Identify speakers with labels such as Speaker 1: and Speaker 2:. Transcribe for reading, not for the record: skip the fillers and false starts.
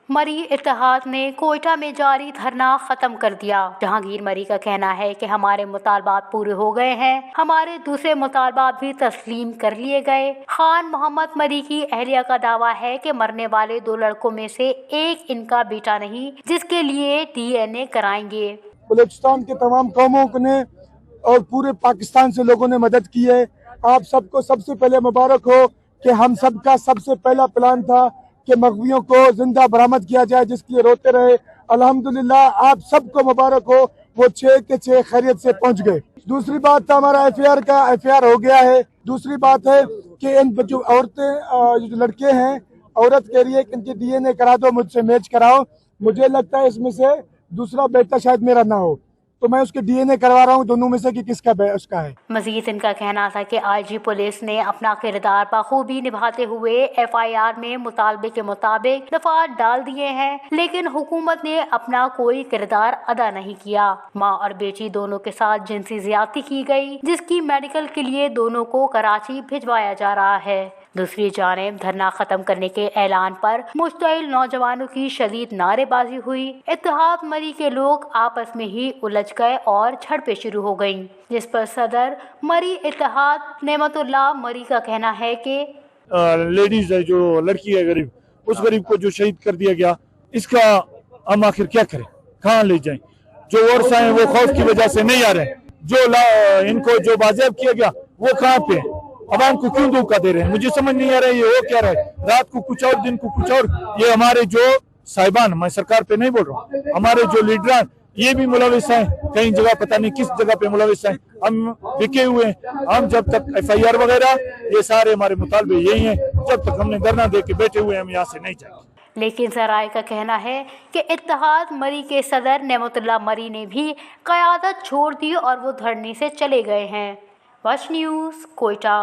Speaker 1: मरी इत्तेहाद ने कोयटा में जारी धरना खत्म कर दिया। जहांगीर मरी का कहना है कि हमारे मुतालबात पूरे हो गए हैं, हमारे दूसरे मुतालबात भी तस्लीम कर लिए गए। खान मोहम्मद मरी की अहलिया का दावा है कि मरने वाले 2 लड़कों में से एक इनका बेटा नहीं, जिसके लिए DNA कराएंगे।
Speaker 2: बलूचिस्तान के तमाम कौमों ने और पूरे पाकिस्तान से लोगों ने मदद की है। आप सबको सबसे पहले मुबारक हो कि हम सबका सबसे पहला प्लान था कि मगवियों को जिंदा बरामद किया जाए, जिसके लिए रोते रहे। अल्हम्दुलिल्लाह आप सबको मुबारक हो, वो 6 के 6 खैरियत से पहुंच गए। दूसरी बात तो हमारा FIR हो गया है। दूसरी बात है कि इन जो औरतें जो लड़के हैं, औरत कह रही है कि इनके DNA करा दो, मुझसे मैच कराओ। मुझे लगता है इसमें से दूसरा बेटा शायद मेरा ना हो, तो मैं उसके DNA करवा रहा हूँ दोनों में से कि किसका उसका है।
Speaker 1: मजीद इनका कहना था कि IG पुलिस ने अपना किरदार बखूबी निभाते हुए FIR में मुतालबे के मुताबिक दफात डाल दिए हैं, लेकिन हुकूमत ने अपना कोई किरदार अदा नहीं किया। माँ और बेटी दोनों के साथ जिनसी ज्यादती की गई, जिसकी मेडिकल के लिए दोनों को कराची भिजवाया जा रहा है। दूसरी जानिब धरना खत्म करने के ऐलान पर मुश्तइल नौजवानों की शदीद नारेबाजी हुई। इत्तेहाद मरी के लोग आपस में ही उलझ गए और झड़पें शुरू हो गईं, जिस पर सदर मरी इत्तेहाद नेमतुल्लाह मरी का कहना है कि
Speaker 3: लेडीज है, जो लड़की है गरीब, उस गरीब को जो शहीद कर दिया गया, इसका हम आखिर क्या करें, कहाँ ले जाएं? जो वर्षा है वो खौफ की वजह से नहीं आ रहे, जो इनको जो बाजियाब किया गया वो कहाँ पे, अवाम को क्यों धोखा दे रहे हैं? मुझे समझ नहीं आ रहा है ये हो क्या रहा है। रात को कुछ और, दिन को कुछ और। ये हमारे जो साहिबान, मैं सरकार पे नहीं बोल रहा हूँ, हमारे जो लीडरान ये भी मुलविस हैं, कई जगह पता नहीं किस जगह पे मुलविस हैं। हम बिके हुए हैं। हम जब तक FIR वगैरह ये सारे हमारे मुतालबे यही हैं, जब तक हमने धरना दे के बैठे हुए हम यहाँ से नहीं जाएंगे।
Speaker 1: लेकिन सराय का कहना है कि इत्तेहाद मरी के सदर नेमतुल्लाह मरी ने भी क़यादत छोड़ दी और वो धरने से चले गए हैं। Watch news, Quetta.